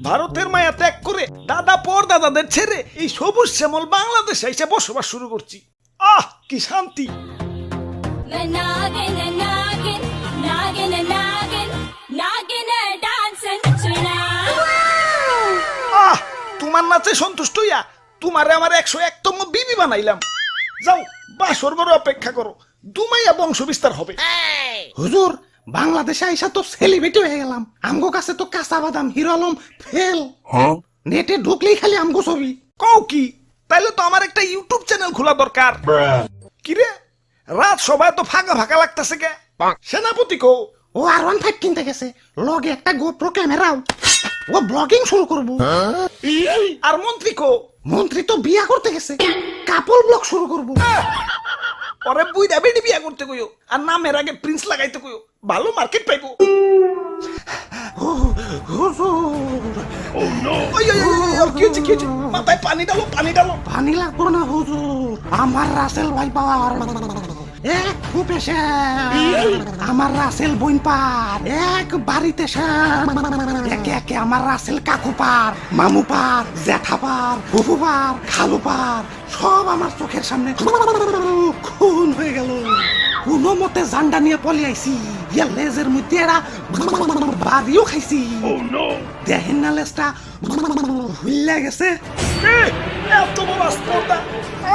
ভারতের মায়া ত্যাগ করে দাদা পর দাদাদের ছেড়ে এই সবুজ শ্যামল বাংলাদেশে এসে বসবাস শুরু করছি। কি শান্তি! তোমার নাচে সন্তুষ্ট হইয়া তোমারে আমার 101তম বিবি বানাইলাম। যাও বাসর বড় অপেক্ষা করো, দুমাইয়া বংশ বিস্তার হবে। হুজুর, বাংলাদেশে আইসা তো সেলিব্রিটি হয়ে গেলাম। আমগো কাছে তো কাঁচা বাদাম হিরো আলম ফেল। নেটে ঢুকলেই খালি আমগো ছবি। কও কি? তাইলে তো আমার একটা ইউটিউব চ্যানেল খোলা দরকার। কিরে রাত সবাই তো ফাঁকা ফাঁকা লাগতেছে কে? সেনাপতি কো? ও R15 কিনতে গেছে, লগে একটা গোপ্রো ক্যামেরাও। ও ব্লগিং শুরু করবো। আর মন্ত্রী কো? মন্ত্রী তো বিয়া করতে গেছে, কাপল ব্লগ শুরু করবো। পরে বুইড়া বেডি বিয়া করতে কইও, আর নামের আগে প্রিন্স লাগাইতে কইও, ভালো মার্কেট পাইবো। মাথায় পানি ডালো, পানি ডালো। পানি লাগবো না হুজুর, আমার রাসেল ভাই পাওয়ার এক খুপে আমার রাসেল বইন পার এক বাড়িতে একে একে আমার রাসেল কাকু পার, মামু পার, জ্যাঠা পার, ফুফু পার, খালু পার, সব আমার চোখের সামনে খুন হয়ে গেল। কোনো মতে জান্ডা নিয়ে পলে আইছি, ইয়া লেজের মধ্যে এরা বাড়িও খাইছি। দেখেন না লেজটা হুইল্লা গেছে। এত বড় স্পর্ধা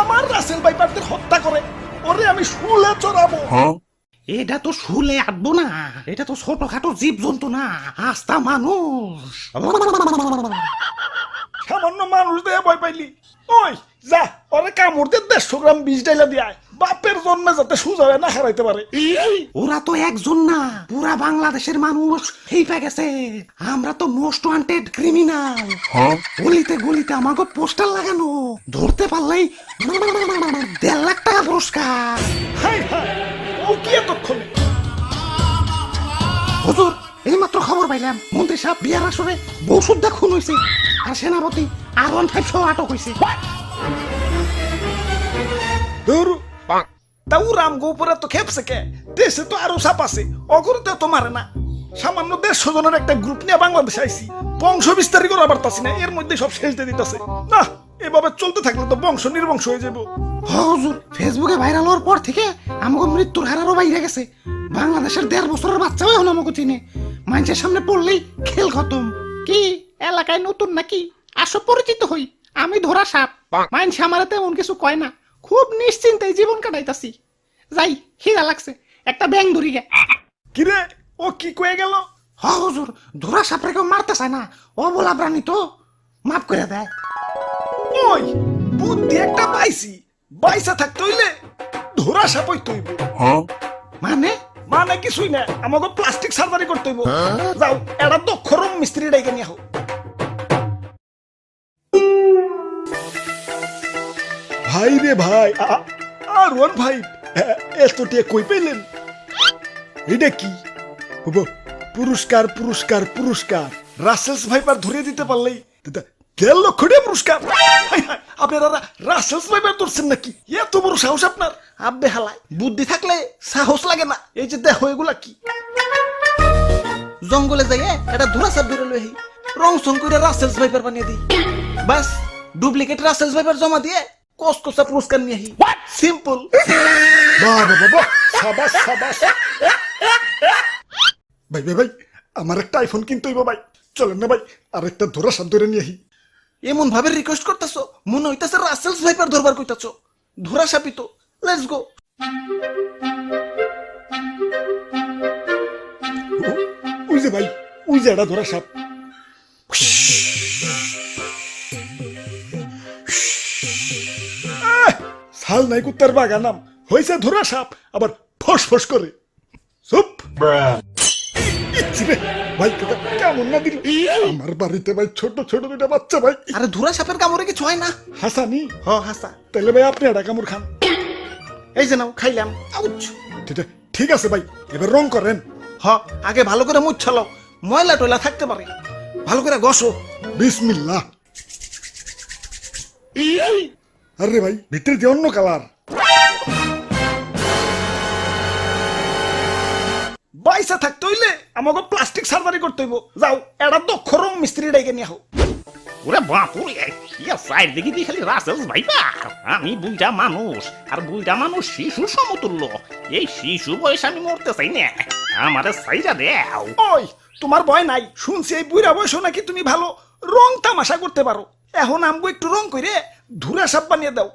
আমার রাসেল ভাইপারদের হত্যা করে, ওরে আমি শুলে চড়াবো। এটা তো শুলে আটবো না, এটা তো ছোটখাটো জীব জন্তু না, আস্তা মানুষ। সামান্য মানুষ দেয়া ভয় পাইলি? ওই যা, ওরে কামড় দিয়ে 150 গ্রাম বিষ ডাইলা দিয়ে বাপের জন্মে যাতে সুজা না হারাইতে পারে। ওরা তো একজন না, পুরা বাংলাদেশের মানুষ হেইপা গেছে। আমরা তো মোস্ট ওয়ান্টেড ক্রিমিনাল। গলিতে গলিতে আমাকে পোস্টার লাগানো, ধরতে পারলেই 1.5 লাখ টাকা পুরস্কার। হাই হাই, ও কি এতক্ষণ? হুজুর, এই মাত্র খবর পাইলাম মন্ত্রী সাহেব বিয়ার আসরে বউ সুদ্ধা খুন হয়েছে, আর সেনাপতি R15 সহ আটক হয়েছে। তাও রাম গোপুরে তো খেপছে কে? দেশে তো আরো সাপ আছে, অগরতে তো মারে না। সামান্য 150 জনের একটা গ্রুপ নিয়ে বাংলাদেশে আইছি, বংশ বিস্তারই করা পারতাছি না, এর মধ্যে সব শেষ দিয়ে দিতেছে। না, এভাবে চলতে থাকলে তো বংশ নির্বংশ হয়ে যাবো। হুজুর, ফেসবুকে ভাইরাল হওয়ার পর থেকে আমাকে মৃত্যুর হারারও বাইরে গেছে। বাংলাদেশের 1.5 বছরের বাচ্চাও এখন আমাকে চিনে। মানুষের সামনে পড়লেই খেল খতম। কি এলাকায় নতুন নাকি? আসো পরিচিত হই, আমি ধরা সাপ। মানুষ আমার তেমন কিছু কয় না, খুব নিশ্চিন্তে জীবন কাটাইতাছি। যাই, খিদা লাগছে, একটা ব্যাং ধরি গে। কিরে, ও কি কয়ে গেল? হুজুর, ধরা সাপরে কেউ মারতে চায় না, ও বলা প্রাণী তো মাফ করে দেয়। ওই বুদ্ধি একটা পাইছি, বাইসা থাকতে হইলে ধরা সাপ হইতে হইব। মানে মানে কিছুই না, আমাকে প্লাস্টিক সার্জারি করতে হইব। যাও, এটা দক্ষ রুম মিস্ত্রি ডাইকে নিয়ে হোক। ভাই রে ভাই, আর ওর ভাই এতটিয়া কই পেলেন? এটা কি? পুরস্কার পুরস্কার পুরস্কার, রাসেলস ভাইপার ধরে দিতে পারলেই 1.5 লক্ষ টাকা পুরস্কার। আপনারা রাসেলস ভাইপার ধরছেন নাকি? এত বড় সাহস আপনার? আব্বে হালায়, বুদ্ধি থাকলে সাহস লাগে না। এই যে দেখো এগুলা কি? জঙ্গলে যাইয়ে এটা ধরা সাপ ধরে লই, রং সং করে রাসেলস ভাইপার বানিয়ে দিই। বাস ডুপ্লিকেট রাসেলস ভাইপার জমা দিয়ে কসকসা পুরস্কার নিয়ে আহি। সিম্পল। বাহ বাহ বাহ, সাবাস সাবাস। ভাই ভাই ভাই, আমার একটা আইফোন কিনতে হইব ভাই, চলেন না ভাই আরেকটা ধরা সাপ ধরে নিয়ে আহি। এমন ভাবে রিকোয়েস্ট করতেছো, মনে হইতাছে রাসেলস ভাইপার ধরবার কইতাছো। ধরা সাপই তো, লেটস গো। ওই যে ভাই, ওই যে এটা ধরা সাপ। সাল নাই কুত্তার বাগানাম হয়েছে ধরা সাপ, আবার ফস ফস করে। চুপ ভাই, কেমন না দিল আমার বাড়িতে ভাই, ছোট ছোট দুটা বাচ্চা ভাই। আরে ধরা সাপের কামড়ে কিছু হয় না। হাসানি? হ হাসা। তাহলে ভাই আপনি একটা কামড় খান। এই যে নাও, খাইলাম। ঠিক আছে ভাই, এবার রং করেন। হ, আগে ভালো করে মুছালো, ময়লা টয়লা থাকতে পারে, ভালো করে ঘষো। বিসমিল্লাহ। আরে ভাই, ভিতরে দিয়ে অন্য কালার। বাইসা থাকতে হইলে আমাকে প্লাস্টিক সার্জারি করতে হইব। যাও এটা দক্ষ রং মিস্ত্রি ডাইকে নিয়ে হও। ওরে বাপুরে ইয়া সাইড দেখি দি খালি রাসেলস ভাইবা। আমি বুইটা মানুষ আর বুইটা মানুষ শিশু সমতুল্য। এই শিশু বয়সে আমি মরতে চাই না, আমারে সাইডা দেও। ওই তোমার ভয় নাই, শুনছি এই বুড়া বয়সও নাকি তুমি ভালো রং তামাশা করতে পারো। এখন আমগো একটু রং করে ধুরা সাপ বানিয়ে দাও।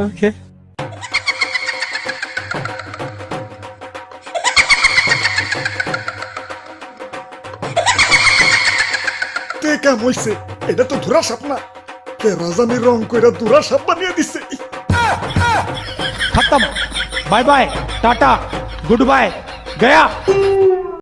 Okay. তে কাম হইছে, এটা তো ধুরা সাপ না, কে রাজানি রং করে ধুরা সাপ বানিয়ে দিছে। खत्म। Bye bye, tata, goodbye, गया।